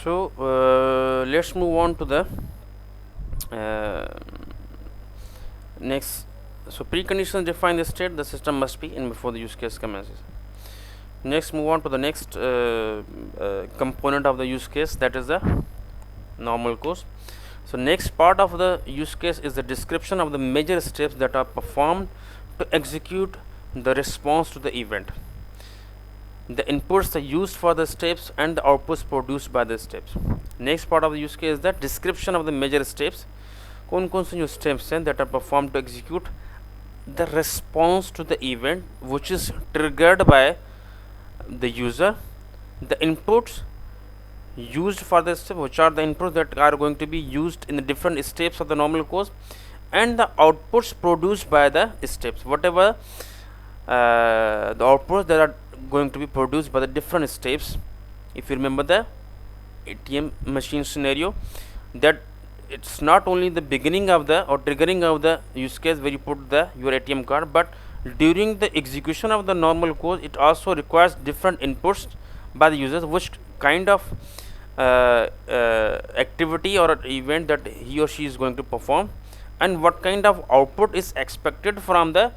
So let's move on to the uh, next. So preconditions define the state the system must be in before the use case commences. Next, move on to the next component of the use case, that is the normal course. So next part of the use case is the description of the major steps that are performed to execute the response to the event. The inputs are used for the steps and the outputs produced by the steps. Next part of the use case is the description of the major steps. कौन कौन से जो steps हैं that are performed to execute the response to the event which is triggered by the user, the inputs used for the step, which are the inputs that are going to be used in the different steps of the normal course, and the outputs produced by the steps, whatever the outputs that are going to be produced by the different steps. If you remember the ATM machine scenario, that it's not only the beginning of the or triggering of the use case where you put the your ATM card, but during the execution of the normal course it also requires different inputs by the users, which kind of activity or event that he or she is going to perform, and what kind of output is expected from the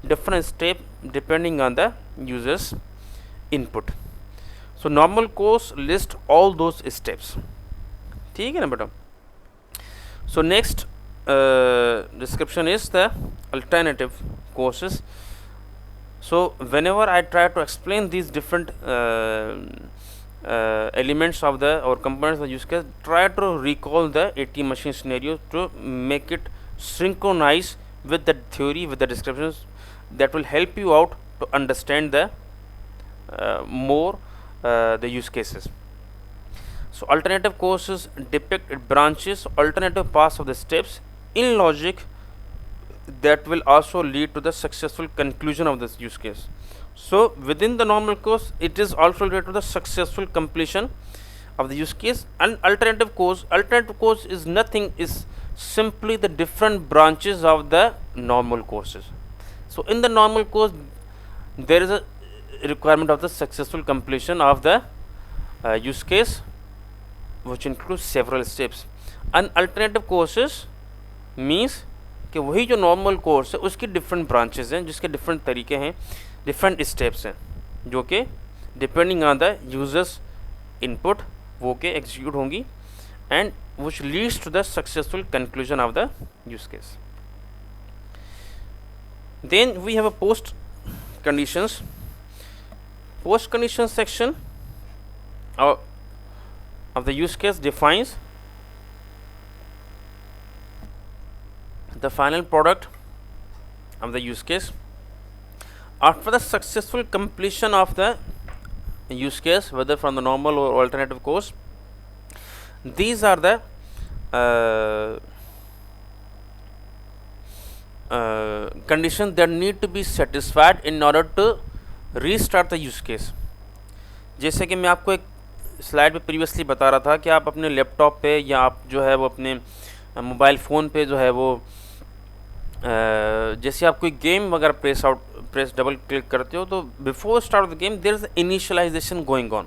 different step depending on the user's input. So normal course list all those steps. ठीक है ना बेटा. So next description is the alternative courses. So whenever I try to explain these different elements of the or components of the use case, try to recall the ATM machine scenario to make it synchronize with the theory, with the descriptions. That will help you out to understand the more the use cases. So alternative courses depict branches, alternative paths of the steps in logic that will also lead to the successful conclusion of this use case. So within the normal course, it is also related to the successful completion of the use case. And alternative course is nothing, is simply the different branches of the normal courses. So in the normal course, there is a requirement of the successful completion of the use case, which includes several steps. And alternative courses means कि वही जो normal course है उसकी different branches हैं, जिसके different तरीके हैं, different steps हैं, जो कि depending on the users input वो के एग्जीक्यूट होंगी, and which leads to the successful conclusion of the use case. Then we have a post conditions. Post condition section of the use case defines the final product of the use case. After the successful completion of the use case, whether from the normal or alternative course, these are the conditions that need to be satisfied in order to restart the use case. जैसे कि मैं आपको एक slide पे previously बता रहा था कि आप अपने लैपटॉप पे या आप जो है वो अपने मोबाइल फ़ोन पे जो है वो जैसे आप कोई गेम वगैरह प्रेस डबल क्लिक करते हो, तो before start of the game there is initialization going on.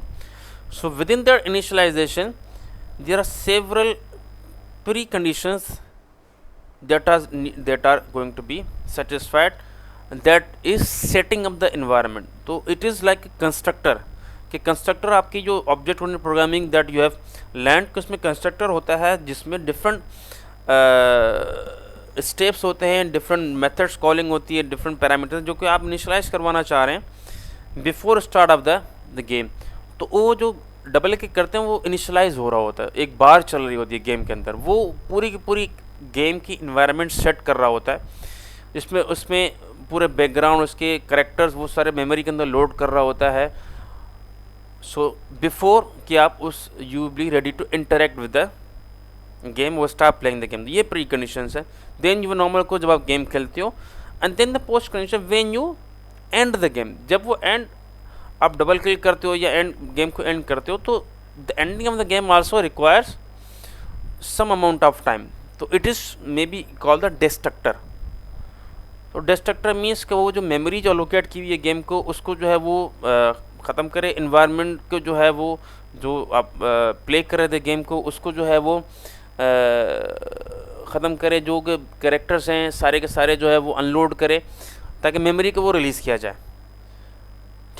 So within that initialization there are several pre conditions that are going to be satisfied, that is setting up the environment. तो it is like a constructor, कि constructor आपकी जो object oriented programming that you have learn, उसमें constructor होता है जिसमें different steps होते हैं, डिफरेंट मेथड्स कॉलिंग होती है, डिफरेंट पैरामीटर्स जो कि आप इनिशियलाइज करवाना चाह रहे हैं before start of the game. तो वो जो डबल क्लिक करते हैं वो इनिशियलाइज हो रहा होता है, एक बार चल रही होती है गेम के अंदर, वो पूरी की पूरी गेम की इन्वायरमेंट सेट कर रहा होता है, जिसमें उसमें पूरे बैकग्राउंड उसके करेक्टर्स वो सारे मेमोरी के अंदर लोड कर रहा होता है. सो बिफोर कि आप उस you be ready to interact with the game, वो स्टार्ट प्लेइंग द गेम, ये प्री कंडीशंस है. देन यू नॉर्मल को जब आप गेम खेलते हो, and then the post condition when you end the game, जब वो एंड आप डबल क्लिक करते हो या एंड गेम को एंड करते हो, तो the ending of the game also requires some amount of time. तो it is may be called the destructor. तो डिस्ट्रक्टर मीन्स कि वो जो मेमोरी जो लोकेट की हुई है गेम को, उसको जो है वो ख़त्म करे, इन्वायरमेंट को जो है वो जो आप प्ले कर रहे थे गेम को उसको जो है वो ख़त्म करे, जो कैरेक्टर्स हैं सारे के सारे जो है वो अनलोड करे ताकि मेमोरी को वो रिलीज़ किया जाए।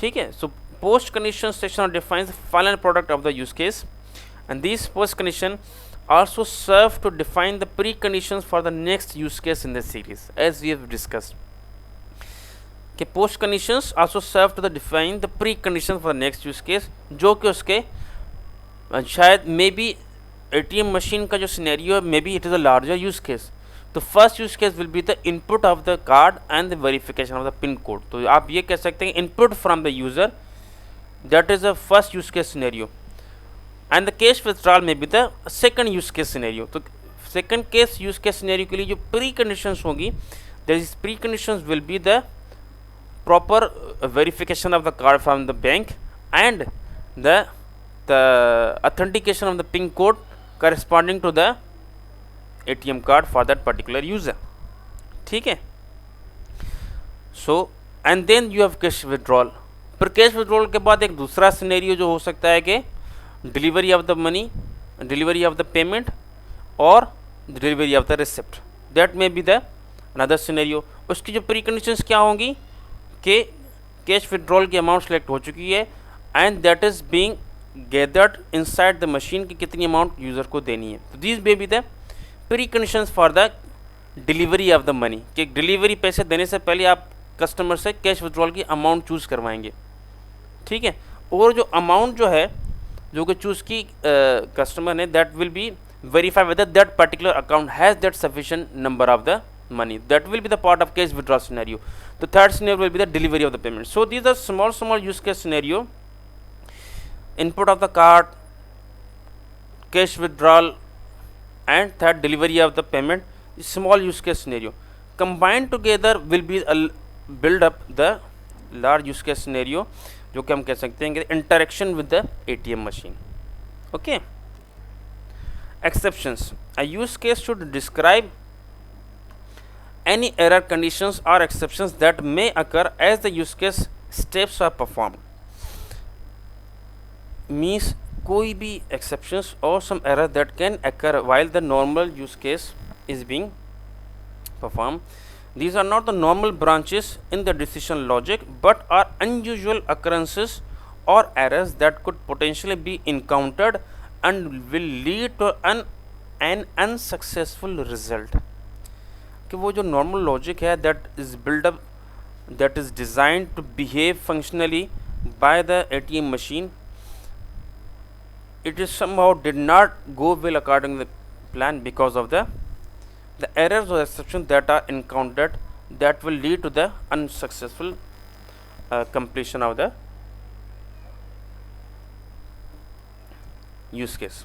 ठीक है, so post condition section defines final product of the use case and this post condition also serve to define the preconditions for the next use case in the series as we have discussed. कि post conditions also serve to define the preconditions for the next use case, जो कि उसके शायद may be ATM machine का जो scenario है may be it is a larger use case. तो first use case will be the input of the card and the verification of the pin code. तो आप ये कह सकते हैं input from the user, that is the first use case scenario. And the case withdrawal may be the second use case scenario. तो second case use case scenario के लिए जो प्री कंडीशंस होंगी, this pre conditions will be the proper verification of the card from the bank and the authentication of the pin code corresponding to the ATM card for that particular user. ठीक है. So and then you have cash withdrawal. पर cash withdrawal के बाद एक दूसरा scenario जो हो सकता है कि delivery of the money, delivery of the payment और delivery of the receipt. That may be the another scenario. उसकी जो प्री कंडीशंस क्या होंगी कि कैश विड्रॉल की अमाउंट सेलेक्ट हो चुकी है and that is being gathered inside the machine की कितनी अमाउंट यूज़र को देनी है. तो this may be the pre conditions for the delivery of the money. कि डिलीवरी पैसे देने से पहले आप कस्टमर से कैश विड्रॉल की अमाउंट चूज़ करवाएंगे. ठीक है. और जो अमाउंट जो है जो कि चूज़ की कस्टमर ने, that will be verify whether that particular account has that sufficient number of the money. That will be the part of case withdrawal scenario. The third scenario will be the delivery of the payment. So these are small use case scenario. Input of the card, cash withdrawal, and third delivery of the payment. Small use case scenario combined together will be a build up the large use case scenario, जो कि हम कह सकते हैं कि interaction with the ATM machine. Okay. Exceptions. A use case should describe any error conditions or exceptions that may occur as the use case steps are performed. Means कोई भी exceptions or some error that can occur while the normal use case is being performed. These are not the normal branches in the decision logic but are unusual occurrences or errors that could potentially be encountered and will lead to an unsuccessful result. कि वो जो normal logic है that is build up, that is designed to behave functionally by the ATM machine, it is somehow did not go well according to the plan because of the errors or exceptions that are encountered that will lead to the unsuccessful completion of the use case.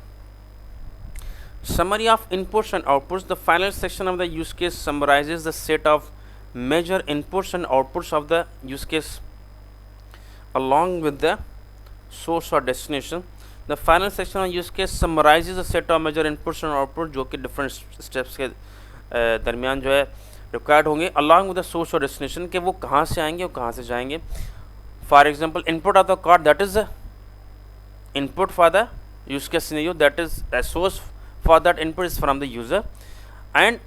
Summary of inputs and outputs. The final section of the use case summarizes the set of major inputs and outputs of the use case along with the source or destination. The final section of use case summarizes the set of major inputs and outputs जो कि different steps के दरमियान जो है required होंगे along with the source or destination कि वो कहाँ से आएंगे और कहाँ से जाएंगे. For example, input of the card, that is the input for the use case scenario, that is a source for that input is from the user, and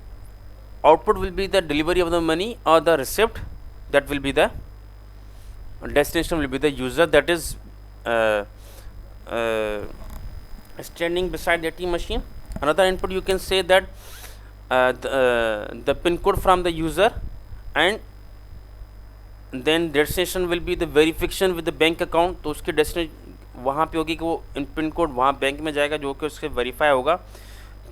output will be the delivery of the money or the receipt, that will be the destination will be the user that is standing beside the ATM machine. Another input you can say that the pin code from the user, and then destination will be the verification with the bank account. तो उसकी destination वहाँ पे होगी कि वो pin code वहाँ bank में जाएगा जो कि उसके वेरीफाई होगा.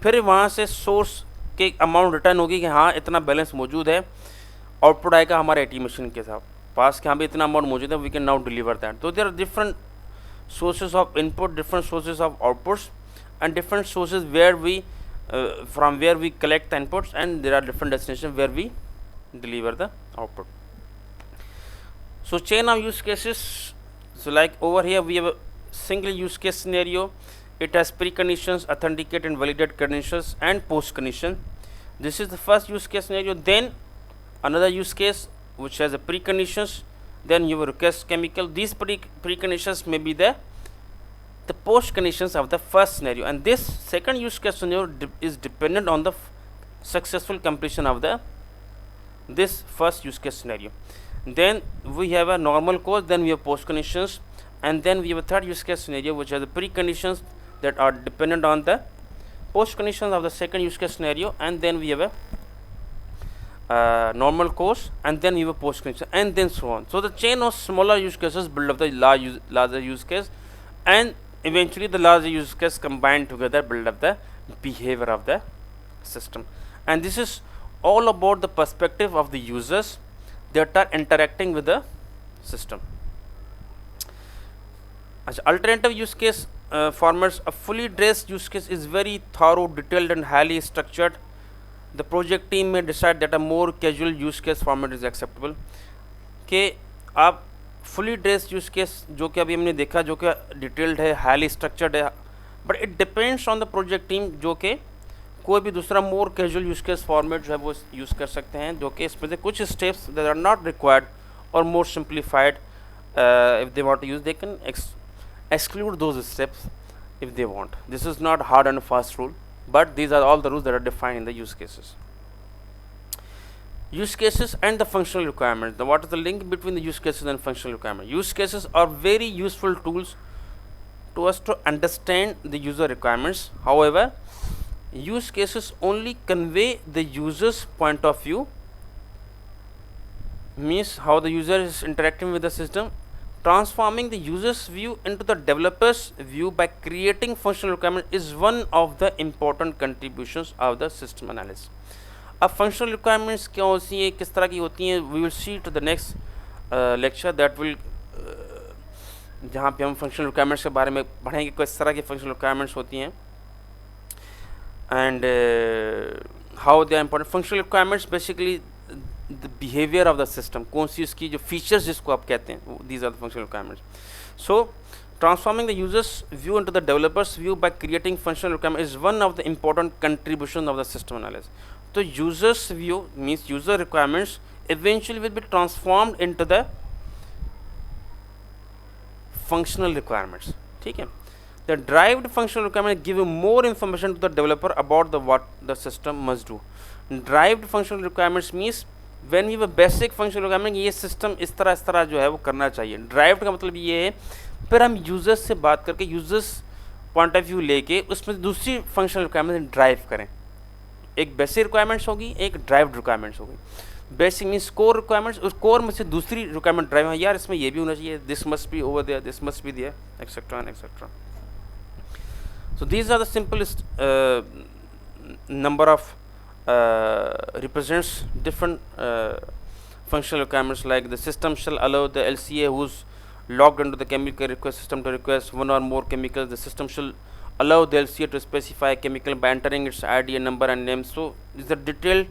फिर वहाँ से सोर्स के अमाउंट रिटर्न होगी कि हाँ इतना बैलेंस मौजूद है. आउटपुट आएगा हमारे ATM मशीन के साथ पास कि हाँ भी इतना अमाउंट मौजूद है, we can now deliver that. तो there are different sources of input, different sources of outputs, and different sources where we from where we collect the inputs, and there are different destinations where we deliver the output. So chain of use cases. So like over here we have a single use case scenario. It has preconditions, authenticate and validate conditions, and post condition. This is the first use case scenario. Then another use case which has a preconditions, then your request chemical. These preconditions may be the post conditions of the first scenario, and this second use case scenario is dependent on the successful completion of the this first use case scenario. Then we have a normal course, then we have post conditions, and then we have a third use case scenario which has the preconditions that are dependent on the post conditions of the second use case scenario, and then we have a normal course, and then we have a post condition, and then so on. So the chain of smaller use cases build up the larger use case, and eventually the larger use case combined together build up the behavior of the system. And this is all about the perspective of the users that are interacting with the system. As alternative use case formats, a fully dressed use case is very thorough, detailed and highly structured. The project team may decide that a more casual use case format is acceptable. कि आप fully dressed use case जो कि अभी हमने देखा जो कि detailed है, highly structured है, but it depends on the project team जो कि कोई भी दूसरा more casual use case format जो है वो use कर सकते हैं, जो कि इसमें से कुछ steps that are not required or more simplified, if they want to use, they can exclude those steps if they want. This is not hard and fast rule, but these are all the rules that are defined in the use cases. Use cases and the functional requirements. What is the link between the use cases and functional requirements? Use cases are very useful tools to us to understand the user requirements. However, use cases only convey the user's point of view, means how the user is interacting with the system. Transforming the user's view into the developer's view by creating functional requirement is one of the important contributions of the system analysis. अब functional requirements क्या होती हैं, किस तरह की होती हैं, we will see to the next lecture that will जहाँ पे हम functional requirements के बारे में पढ़ेंगे किस तरह की functional requirements होती हैं and how they are important. Functional requirements basically the behavior of the system, कौन सी उसकी जो features जिसको आप कहते हैं, these are the functional requirements. So transforming the user's view into the developer's view by creating functional requirements is one of the important contributions of the system analysis. So user's view means user requirements eventually will be transformed into the functional requirements. ठीक है? The derived functional requirements give you more information to the developer about what the system must do. Derived functional requirements means when we have a basic functional requirement, ये system इस तरह जो है वो करना चाहिए. Derived का मतलब ये है फिर हम users से बात करके users point of view लेके उसमें दूसरी functional requirement drive करें. एक basic requirements होगी, एक derived requirements होगी. Basic means core requirements, उस core में से दूसरी requirement drive है, यार इसमें ये भी होना चाहिए, this must be over there, this must be there, etc. and etc. So these are the simplest number of represents different functional requirements, like the system shall allow the LCA who's logged into the chemical request system to request one or more chemicals. The system shall allow the LCA to specify a chemical by entering its ID and number and name. So this is the detailed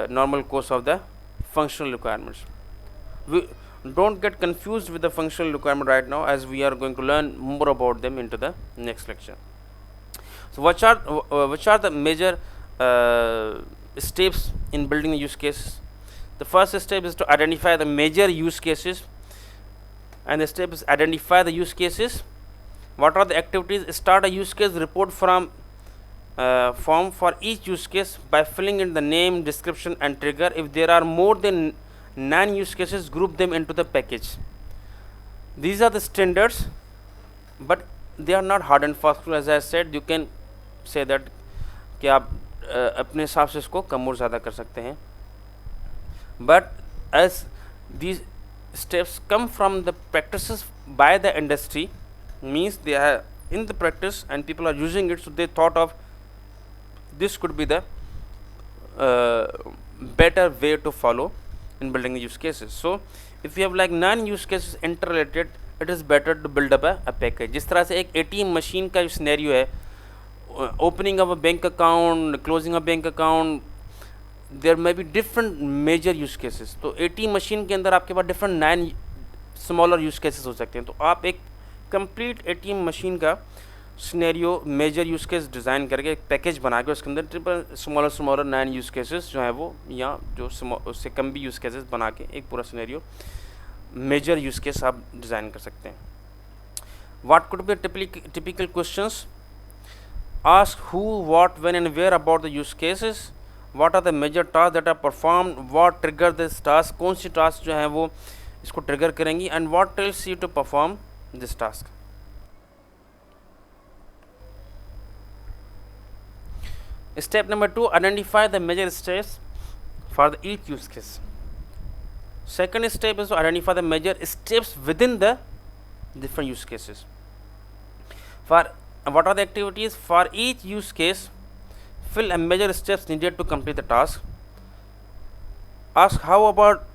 normal course of the functional requirements. We don't get confused with the functional requirement right now, as we are going to learn more about them into the next lecture. So which are the major steps in building a use case? The first step is to identify the major use cases, and the step is identify the use cases. What are the activities? Start a use case report form for each use case by filling in the name, description and trigger. If there are more than 9 use cases, group them into the package. These are the standards, but they are not hard and fast. As I said, you can say that कि आप अपने हिसाब से इसको कम और ज़्यादा कर सकते हैं. But as these steps come from the practices by the industry, means they are in the practice and people are using it, so they thought of this could be the better way to follow in building the use cases. So if you have like 9 use cases interrelated, it is better to build up a package. जिस तरह से एक ATM machine का जो scenario है, opening of a bank account, closing a bank account, there may be different major use cases. तो ATM machine के अंदर आपके पास different 9 smaller use cases हो सकते हैं. तो आप एक complete ATM machine का scenario major use case design करके एक पैकेज बना के उसके अंदर स्मॉलर 9 यूज़ केसेस जो है वो, या जो उससे कम भी यूज़ केसेस बना के एक पूरा सिनेरियो मेजर यूज केस आप डिज़ाइन कर सकते हैं. What could be typical questions? Ask who, what, when and where about the use cases. What are the major tasks that are performed? What trigger this task? कौन सी task जो है वो इसको trigger करेंगी? And what tells you to perform this task? Step number 2, identify the major steps for each use case. Second step is to identify the major steps within the different use cases. For what are the activities for each use case? Fill a major steps needed to complete the task. Ask how about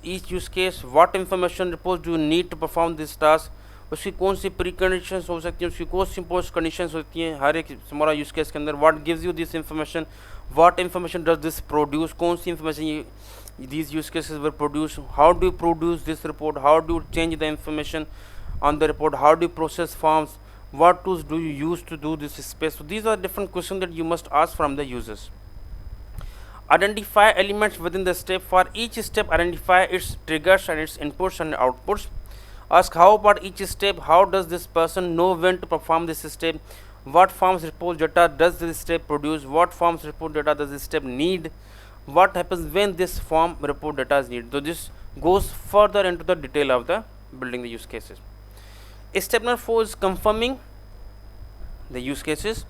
each use case, what information reports do you need to perform this task, उसकी कौन C pre conditions हो सकती हैं, उसकी कौन सी post conditions होती हैं हर एक हमारा यूज केस के अंदर. What gives you this information, what information does this produce, कौन सी information these use cases were produced, how do you produce this report, how do you change the information on the report, how do you process forms, what tools do you use to do this space. So these are different questions that you must ask from the users. Identify elements within the step. For each step, identify its triggers and its inputs and outputs. Ask how about each step, how does this person know when to perform this step, what forms report data does this step produce, what forms report data does this step need, what happens when this form report data is needed. So this goes further into the detail of the building the use cases. Step number 4 is confirming the use cases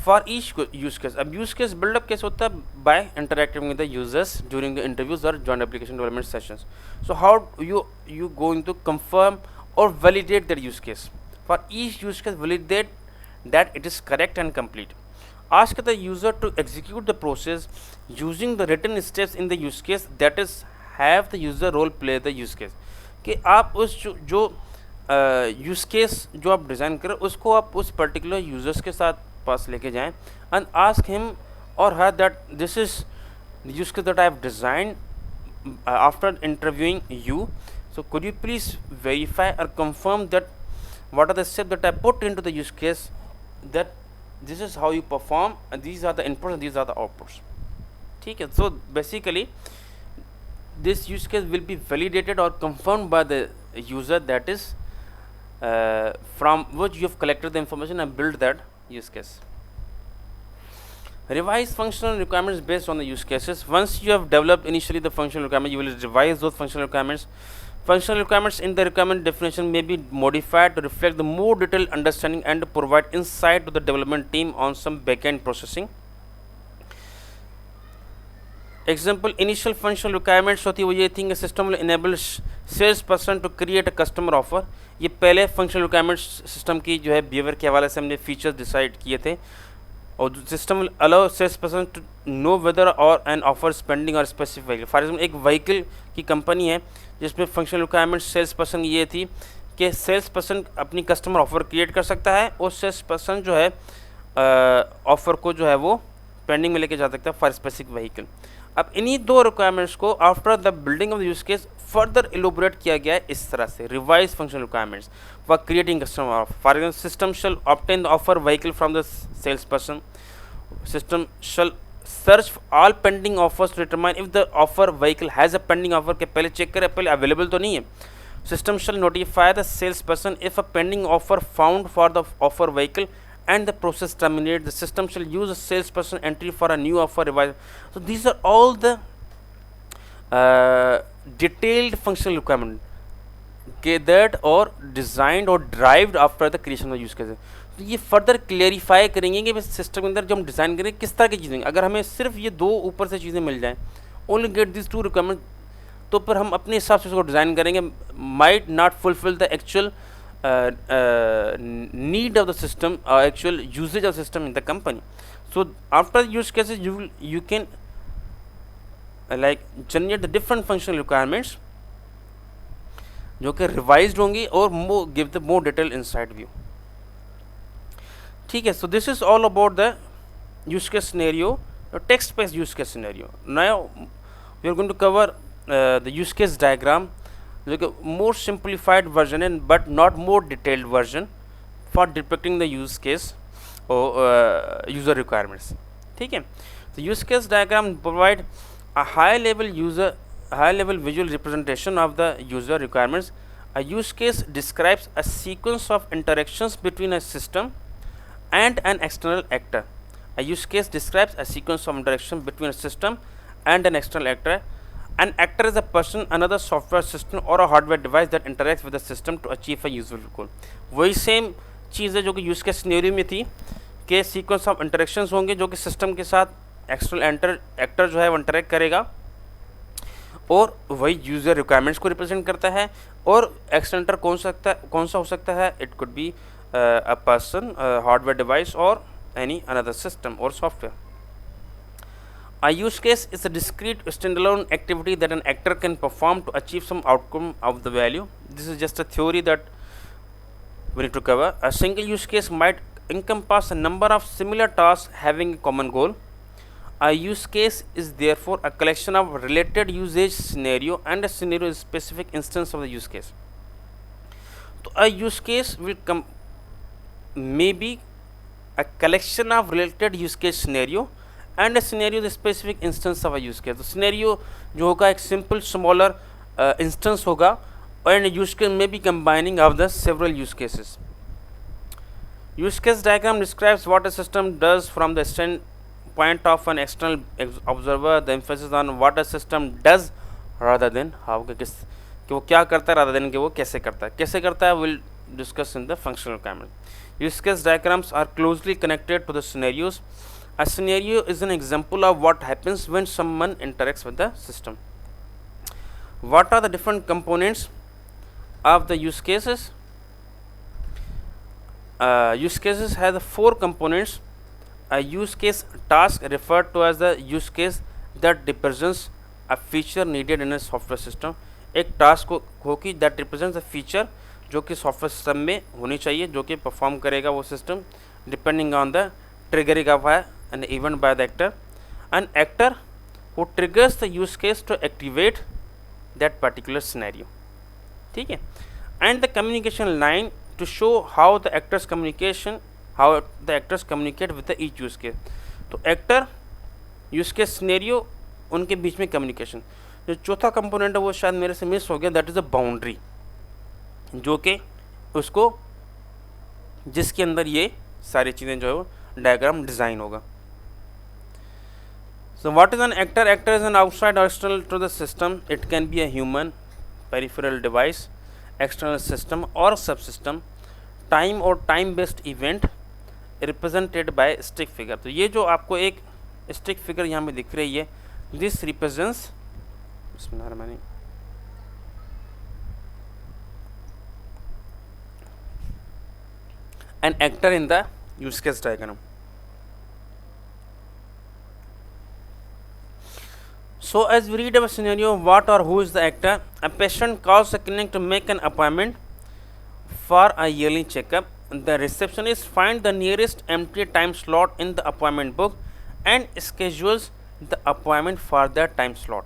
for each use case. अब use case build-up कैसे होता है? By interacting with the users during the interviews or joint application development sessions. So how you going to confirm or validate that use case? For each use case, validate that it is correct and complete. Ask the user to execute the process using the written steps in the use case, that is have the user role play the use case. कि आप उस जो use case जो आप design करें उसको आप उस पर्टिकुलर यूज़र्स के साथ पास लेके जाएं एंड आस्क हिम और her that this is the use case that I have design after interviewing you, so could you please verify और confirm that what are the steps that I put into the use case, that this is how you perform and these are the inputs and these are the outputs. ठीक है, so basically this use case will be validated or confirmed by the user, that is from which you have collected the information and built that use case. Revise functional requirements based on the use cases. Once you have developed initially the functional requirement, you will revise those functional requirements. Functional requirements in the requirement definition may be modified to reflect the more detailed understanding and to provide insight to the development team on some backend processing. Example, initial functional requirements होती है वो ये थी कि system will enable salesperson to create a customer offer. ये पहले functional requirements system की जो है behavior के हवाले से हमने features decide किए थे, और system will allow salesperson to know whether or an offer is pending or specific vehicle. For example, एक vehicle की कंपनी है जिसमें functional requirements salesperson ये थी कि salesperson अपनी customer offer create कर सकता है और salesperson जो है offer को जो है वो pending में लेके जा सकता है for specific vehicle. अब इन्हीं दो रिक्वायरमेंट्स को after the building of the use case further elaborate किया गया है इस तरह से. Revise functional requirements for creating customer offer. For example, system shall obtain the offer vehicle from the sales person. System shall search all pending offers to determine if the offer vehicle has a pending offer, के पहले check करें पहले available तो नहीं है. System shall notify the sales person if a pending offer found for the offer vehicle and the process terminate. The system shall use a salesperson entry for a new offer revise. So these are all the detailed functional requirement gathered or designed or derived after the creation of use cases. तो ये further clarify करेंगे कि system के अंदर जो हम design करें किस तरह की चीज़ें. अगर हमें सिर्फ ये दो ऊपर से चीज़ें मिल जाएं, only get this to requirement, तो फिर हम अपने हिसाब से उसको डिज़ाइन करेंगे, might not fulfil the actual need of the system or actual usage of system in the company. So after use cases you can like generate the different functional requirements जो कि revised होंगी और more give the more detailed inside view. ठीक है, so this is all about the use case scenario, text based use case scenario. Now we are going to cover the use case diagram, like a more simplified version and but not more detailed version for depicting the use case or user requirements. ठीक है, so use case diagram provide a high level user high level visual representation of the user requirements. A use case describes a sequence of interactions between a system and an external actor. A use case describes a sequence of interaction between a system and an external actor. An actor is a person, another software system or a hardware device that interacts with the system to achieve a useful goal. वही same चीज़ है जो कि use case scenario में थी कि sequence of interactions होंगे जो कि सिस्टम के साथ एक्सटर्नल एक्टर जो है वो इंटरेक्ट करेगा और वही यूज़र रिक्वायरमेंट्स को रिप्रेजेंट करता है. और एक्सटेंटर कौन सा हो सकता है? It could be a person, hardware device और एनी अनदर सिस्टम और software. A use case is a discrete standalone activity that an actor can perform to achieve some outcome of the value. This is just a theory that we need to cover. A single use case might encompass a number of similar tasks having a common goal. A use case is therefore a collection of related usage scenario, and a scenario is a specific instance of the use case. So a use case will may be a collection of related use case scenario, and a scenario is a specific instance of a use case. तो scenario जो होगा एक simple smaller instance होगा, and use case may be combining of the several use cases. Use case diagram describes what a system does from the standpoint of an external observer. The emphasis on what a system does rather than how कि वो क्या करता है rather than कि वो कैसे करता है we'll discuss in the functional requirement. Use case diagrams are closely connected to the scenarios. A scenario is an example of what happens when someone interacts with the system. What are the different components of the use cases? Use cases have 4 components. A use case task referred to as the use case that represents a feature needed in a software system. एक task होगी that represents a feature जो कि software system में होनी चाहिए, जो कि perform करेगा वो system depending on the triggering of an event by the actor. An actor who triggers the use case to activate that particular scenario. ठीक है. And the communication line to show how the actors communicate with the each use case. तो actor use case scenario उनके बीच में communication. जो चौथा component है वो शायद मेरे से मिस हो गया, दैट इज़ अ बाउंड्री, जो कि उसको जिसके अंदर ये सारी चीज़ें जो है वो डायग्राम डिज़ाइन होगा. So what is an actor? Actor is an outside or external to the system. It can be a human, peripheral device, external system or subsystem, time और time based event represented by stick figure. तो ये जो आपको एक stick figure यहाँ पे दिख रही है, this represents an actor in the use case diagram. So as we read our scenario, what or who is the actor? A patient calls a clinic to make an appointment for a yearly checkup. The receptionist finds the nearest empty time slot in the appointment book and schedules the appointment for that time slot.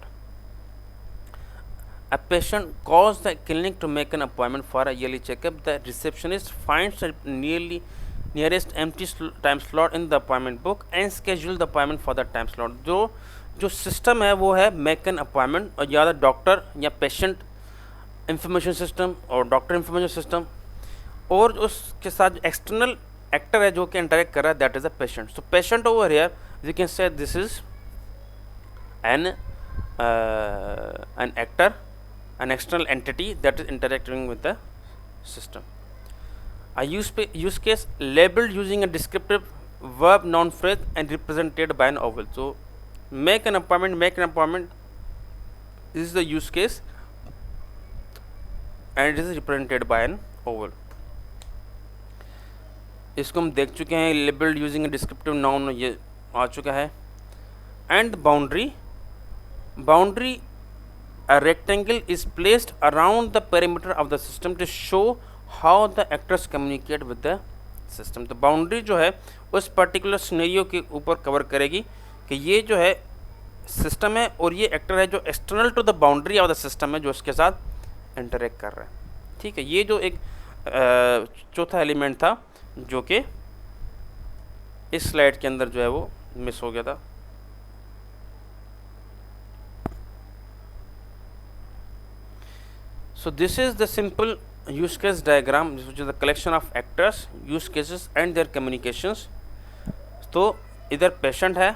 A patient calls the clinic to make an appointment for a yearly checkup. The receptionist finds the nearest empty time slot in the appointment book and schedules the appointment for that time slot. जो system है वो है make an appointment, और ज़्यादा doctor या patient information system और doctor information system, और उसके साथ एक्सटर्नल एक्टर है जो कि इंटरेक्ट कर रहा है, that is a patient. So patient over here we can say this is an actor, an external entity that is interacting with the system. A use case labeled using a descriptive verb noun phrase and represented by an oval. So make an appointment, this is the use case and it is represented by an oval. इसको हम देख चुके हैं, labeled using a descriptive noun ये आ चुका है. And boundary, a rectangle is placed around the perimeter of the system to show how the actors communicate with the system. तो boundary जो है उस पर्टिकुलर सिनेरियो के ऊपर कवर करेगी कि ये जो है सिस्टम है और ये एक्टर है जो external to the boundary of the system है जो उसके साथ इंटरेक्ट कर रहा है. ठीक है, ये जो एक चौथा एलिमेंट था जो कि इस स्लाइड के अंदर जो है वो मिस हो गया था. So this is the simple use case diagram, which is the collection of actors, use cases and their communications. तो इधर पेशेंट है,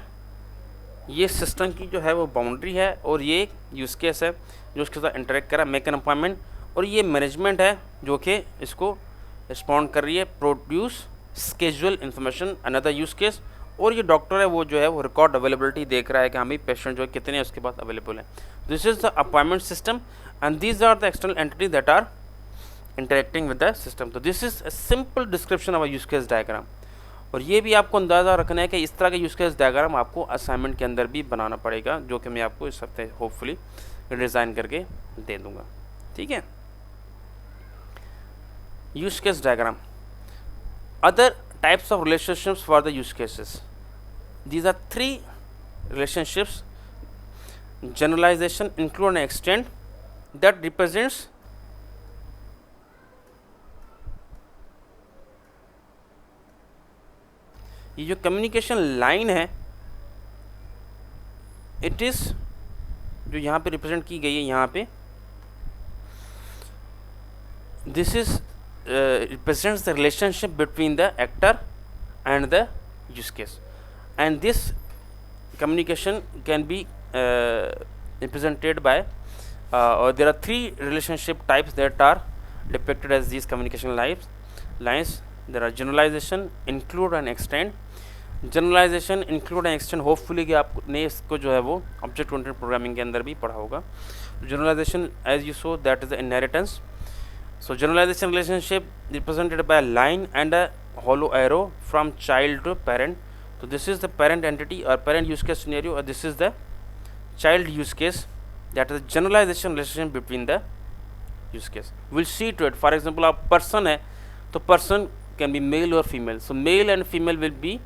ये सिस्टम की जो है वो बाउंड्री है, और ये यूज़ केस है जो उसके साथ इंटरेक्ट कर रहा है, मेक एन अपॉइंटमेंट, और ये मैनेजमेंट है जो कि इसको रिस्पॉन्ड कर रही है, produce schedule information, another use case, और ये डॉक्टर है वो जो है वो रिकॉर्ड अवेलेबिलिटी देख रहा है कि हाँ भाई पेशेंट जो है कितने उसके पास अवेलेबल है. This is the appointment system and these are the external entity that are interacting with the system. तो this is a simple description of a use case diagram. और ये भी आपको अंदाज़ा रखना है कि इस तरह के यूज केस डायग्राम आपको असाइनमेंट के अंदर भी बनाना पड़ेगा, जो कि मैं आपको इस हफ्ते होपफुली डिज़ाइन करके दे दूँगा. ठीक है. Use case diagram. Other types of relationships for the use cases. These are three relationships: generalization, include and extend, that represents ये जो कम्युनिकेशन लाइन है, इट इज जो यहाँ पे रिप्रेजेंट की गई है, यहाँ पे this is represents the relationship between the actor and the use case, and this communication can be represented by or there are three relationship types that are depicted as these communication lines. There are generalization, include and extend. Generalization, include and extend hopefully कि आपने इसको जो है वो object oriented programming के अंदर भी पढ़ा होगा. Generalization, as you saw, that is the inheritance. So generalization relationship represented by a line and a hollow arrow from child to parent. So this is the parent entity or parent use case scenario, or this is the child use case. That is the generalization relationship between the use case. We'll see to it. For example, a person है, तो person can be male or female. So male and female will be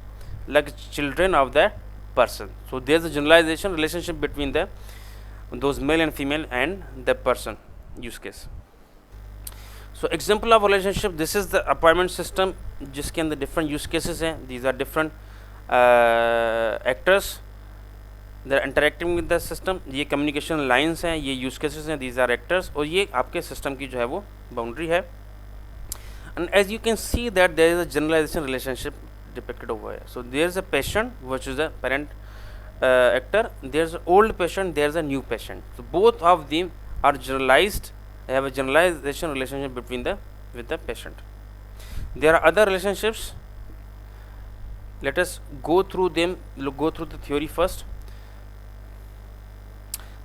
like children of the person. So there's a generalization relationship between the those male and female and the person use case. So example of relationship, this is the appointment system जिसके अंदर different use cases हैं. These are different actors they are interacting with the system. ये communication lines हैं, ये use cases हैं, these are actors, और ये आपके system की जो है वो boundary है. And as you can see that there is a generalization relationship depicted over here. So there is a patient which is a parent actor, there is an old patient, there is a new patient. So both of them are generalized. They have a generalization relationship between with the patient. There are other relationships. Let us go through them. Go through the theory first.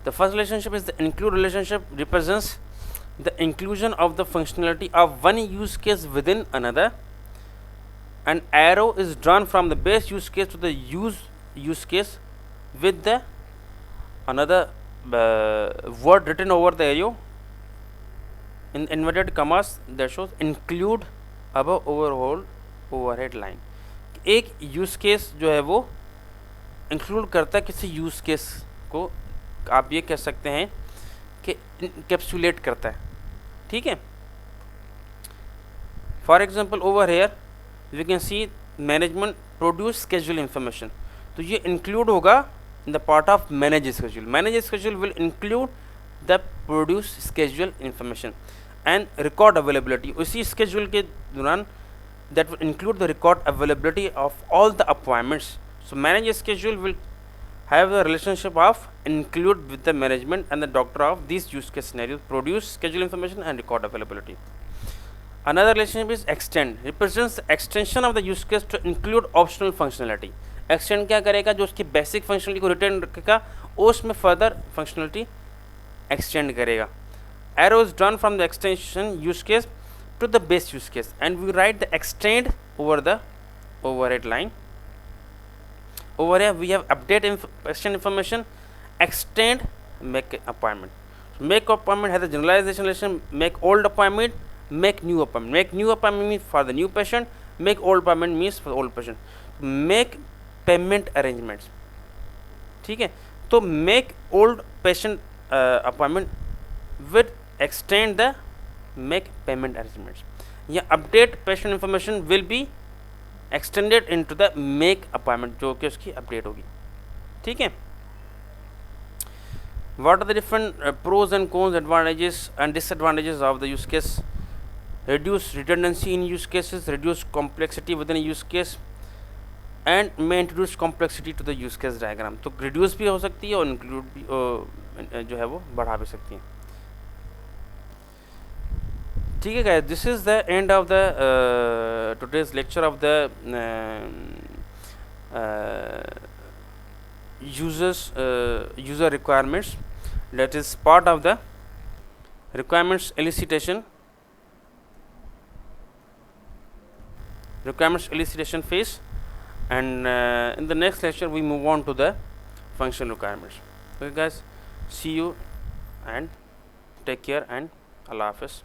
The first relationship is the include relationship. Represents the inclusion of the functionality of one use case within another. An arrow is drawn from the base use case to the use case with the another word written over the arrow in inverted commas that shows include above overhead line. एक use case जो है वो include करता है किसी use case को, आप ये कह सकते हैं कि इनकैप्सुलेट करता है. ठीक है. For example over here we can see management produce schedule information. तो ये इंक्लूड होगा in the part of manage schedule. Manage schedule will include the produce schedule information and record availability. उसी schedule के दौरान that will include the record availability of all the appointments. So manage schedule will have a relationship of include with the management and the doctor of these use case scenarios, produce schedule information and record availability. Another relationship is extend. Represents the extension of the use case to include optional functionality. Extend क्या करेगा, जो उसकी basic functionality को retain रखेगा, उसमें further functionality extend करेगा. Arrow is drawn from the extension use case to the base use case, and we write the extend over the overhead line. Over here we have update extend information, extend make appointment. So make appointment has a generalization relation. Make old appointment, make new appointment. Make new appointment means for the new patient. Make old appointment means for the old patient. Make payment arrangements. ठीक है. तो make old patient appointment with extend the make payment arrangements. या update patient information will be extended into the make appointment, जो कि उसकी update होगी. ठीक है. What are the different pros and cons, advantages and disadvantages of the use case? Reduce redundancy in use cases, reduce complexity within a use case, and may introduce complexity to the use case diagram. तो reduce भी हो सकती है और include भी जो है वो बढ़ा भी सकती है. ठीक है guys, this is the end of the today's lecture of the user requirements, that is part of the requirements elicitation phase, and in the next lecture we move on to the function requirements. Okay guys, see you and take care and Allah Hafiz.